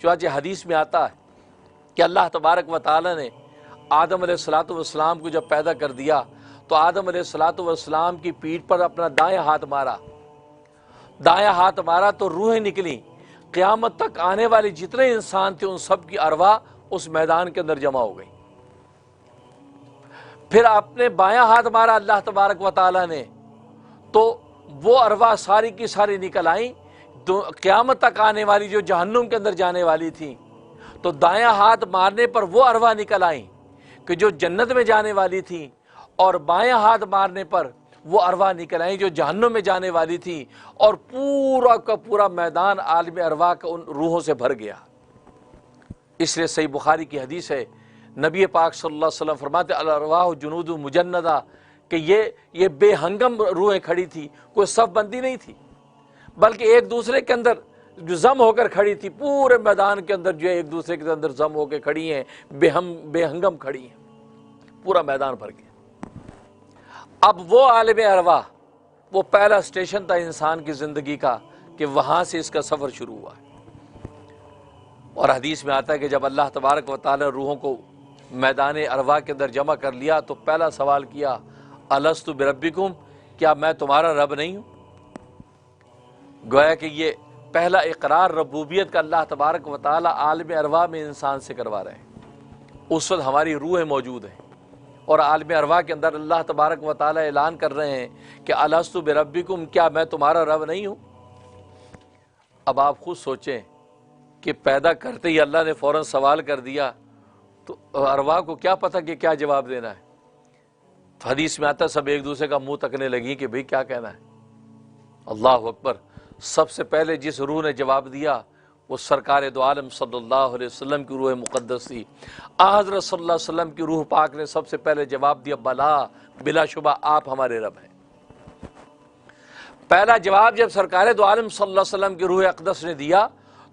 چنانچہ حدیث میں آتا ہے کہ اللہ تبارک و تعالی نے آدم علیہ الصلوۃ والسلام کو جب پیدا کر دیا تو آدم علیہ الصلوۃ والسلام کی پیٹھ پر اپنا دائیں ہاتھ مارا تو روحیں نکلیں۔ قیامت تک آنے والے جتنے انسان تھے ان سب کی ارواح اس میدان کے اندر جمع ہو گئی۔ پھر آپ نے بایاں ہاتھ مارا اللہ تبارک و تعالی نے تو وہ ارواح ساری کی ساری نکل آئیں، قیامت تک آنے والی جو جہنم کے اندر جانے والی تھیں۔ تو دایاں ہاتھ مارنے پر وہ ارواح نکل آئیں کہ جو جنت میں جانے والی تھیں، اور بایاں ہاتھ مارنے پر وہ ارواح نکل آئیں جو جہنم میں جانے والی تھیں، اور پورا کا پورا میدان عالم ارواح کا ان روحوں سے بھر گیا۔ اس لیے صحیح بخاری کی حدیث ہے، نبی پاک صلی اللہ علیہ وسلم فرماتے الارواح جنود مجندہ، کہ یہ بے ہنگم روحیں کھڑی تھی، کوئی صف بندی نہیں تھی، بلکہ ایک دوسرے کے اندر جو ضم ہو کر کھڑی تھی، پورے میدان کے اندر جو ہے ایک دوسرے کے اندر ضم ہو کے کھڑی ہیں، بے ہنگم کھڑی ہیں، پورا میدان بھر گیا۔ اب وہ عالم ارواح، وہ پہلا اسٹیشن تھا انسان کی زندگی کا کہ وہاں سے اس کا سفر شروع ہوا ہے۔ اور حدیث میں آتا ہے کہ جب اللہ تبارک و تعالی روحوں کو میدان ارواح کے اندر جمع کر لیا تو پہلا سوال کیا، الستُ بربکم، کیا میں تمہارا رب نہیں ہوں؟ گویا کہ یہ پہلا اقرار ربوبیت کا اللہ تبارک و تعالی عالم ارواح میں انسان سے کروا رہے ہیں۔ اس وقت ہماری روحیں موجود ہیں اور عالم ارواح کے اندر اللہ تبارک و تعالی اعلان کر رہے ہیں کہ الستُ بربکم، کیا میں تمہارا رب نہیں ہوں؟ اب آپ خود سوچیں کہ پیدا کرتے ہی اللہ نے فوراً سوال کر دیا تو ارواح کو کیا پتہ کہ کیا جواب دینا ہے۔ تو حدیث میں آتا ہے سب ایک دوسرے کا منہ تکنے لگی کہ بھئی کیا کہنا ہے۔ اللہ اکبر، سب سے پہلے جس روح نے جواب دیا وہ سرکار دو عالم صلی اللہ علیہ وسلم کی روح مقدس تھی۔ حضرت صلی اللہ علیہ وسلم کی روح پاک نے سب سے پہلے جواب دیا، بلا شبہ آپ ہمارے رب ہیں۔ پہلا جواب جب سرکار دو عالم صلی اللہ علیہ وسلم کی روح اقدس نے دیا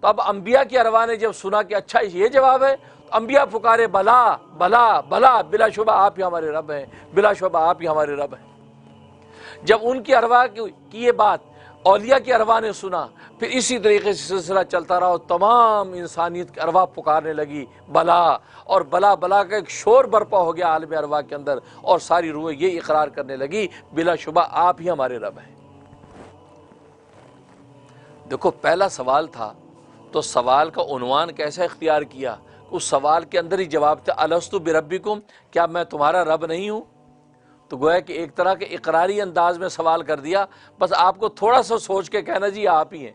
تو اب انبیاء کی ارواح نے جب سنا کہ اچھا یہ جواب ہے تو انبیاء پکارے، بلا بلا بلا، بلا شبہ آپ ہی ہمارے رب ہیں، بلا شبہ آپ ہی ہمارے رب ہیں۔ جب ان کی ارواح کی یہ بات اولیاء کی ارواح نے سنا، پھر اسی طریقے سے سلسلہ چلتا رہا اور تمام انسانیت کی ارواح پکارنے لگی بلا، اور بلا بلا کا ایک شور برپا ہو گیا عالم ارواح کے اندر، اور ساری روح یہ اقرار کرنے لگی بلا شبہ آپ ہی ہمارے رب ہیں۔ دیکھو پہلا سوال تھا تو سوال کا عنوان کیسا اختیار کیا، اس سوال کے اندر ہی جواب تھا الستُ بربکم، کیا میں تمہارا رب نہیں ہوں؟ تو گویا کہ ایک طرح کے اقراری انداز میں سوال کر دیا، بس آپ کو تھوڑا سا سوچ کے کہنا جی آپ ہی ہیں۔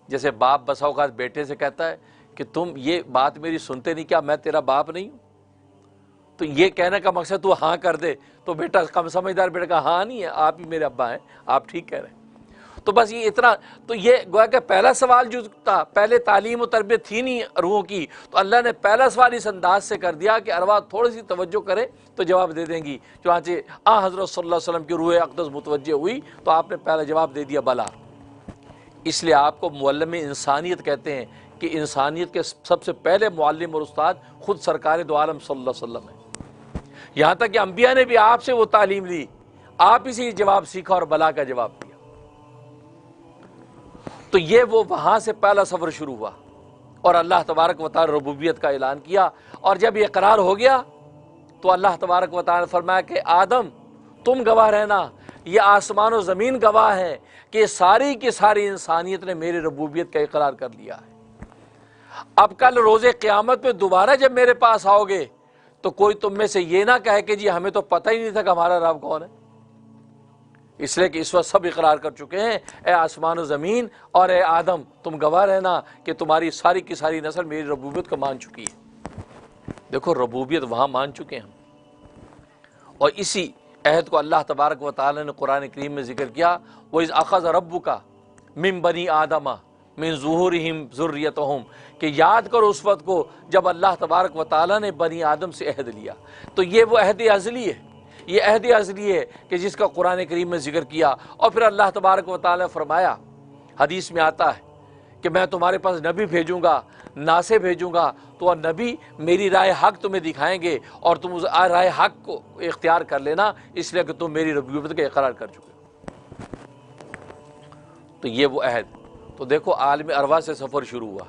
جیسے باپ بسا اوقات بیٹے سے کہتا ہے کہ تم یہ بات میری سنتے نہیں، کیا میں تیرا باپ نہیں ہوں؟ تو یہ کہنے کا مقصد تو ہاں کر دے، تو بیٹا کم سمجھدار بیٹا کہا ہاں نہیں ہے، آپ ہی میرے ابا ہیں، آپ ٹھیک کہہ رہے ہیں۔ تو بس یہ اتنا، تو یہ گویا کہ پہلا سوال جو تھا، پہلے تعلیم و تربیت تھی نہیں روحوں کی، تو اللہ نے پہلا سوال اس انداز سے کر دیا کہ ارواح تھوڑی سی توجہ کرے تو جواب دے دیں گی۔ چنانچہ حضرت صلی اللہ علیہ وسلم کی روح اقدس متوجہ ہوئی تو آپ نے پہلا جواب دے دیا بلا۔ اس لیے آپ کو معلم انسانیت کہتے ہیں کہ انسانیت کے سب سے پہلے معلم اور استاد خود سرکار دو عالم صلی اللہ علیہ وسلم ہیں۔ یہاں تک کہ انبیاء نے بھی آپ سے وہ تعلیم لی، آپ ہی سے جواب سیکھا اور بلا کا جواب دیا۔ تو یہ وہ وہاں سے پہلا سفر شروع ہوا اور اللہ تبارک و تعالی ربوبیت کا اعلان کیا، اور جب یہ اقرار ہو گیا تو اللہ تبارک و تعالی نے فرمایا کہ آدم تم گواہ رہنا، یہ آسمان و زمین گواہ ہیں کہ ساری کی ساری انسانیت نے میری ربوبیت کا اقرار کر لیا ہے۔ اب کل روز قیامت میں دوبارہ جب میرے پاس آؤ گے تو کوئی تم میں سے یہ نہ کہے کہ جی ہمیں تو پتہ ہی نہیں تھا کہ ہمارا رب کون ہے، اس لیے کہ اس وقت سب اقرار کر چکے ہیں، اے آسمان و زمین اور اے آدم تم گواہ رہنا کہ تمہاری ساری کی ساری نسل میری ربوبیت کو مان چکی ہے۔ دیکھو ربوبیت وہاں مان چکے ہیں، اور اسی عہد کو اللہ تبارک و تعالی نے قرآن کریم میں ذکر کیا، وَإِذْ أَخَذَ رَبُّكَ مِن بَنِي آدَمَ مِن ظُهُورِهِمْ ذُرِّيَّتَهُمْ، کہ یاد کرو اس وقت کو جب اللہ تبارک و تعالی نے بنی آدم سے عہد لیا۔ تو یہ وہ عہد ازلی ہے، یہ عہد ازلی ہے کہ جس کا قرآن کریم میں ذکر کیا، اور پھر اللہ تبارک و تعالی نے فرمایا، حدیث میں آتا ہے کہ میں تمہارے پاس نبی بھیجوں گا، ناصح بھیجوں گا، تو نبی میری رائے حق تمہیں دکھائیں گے اور تم اس رائے حق کو اختیار کر لینا، اس لیے کہ تم میری ربوبیت کا اقرار کر چکے ہو۔ تو یہ وہ عہد، تو دیکھو عالم ارواح سے سفر شروع ہوا۔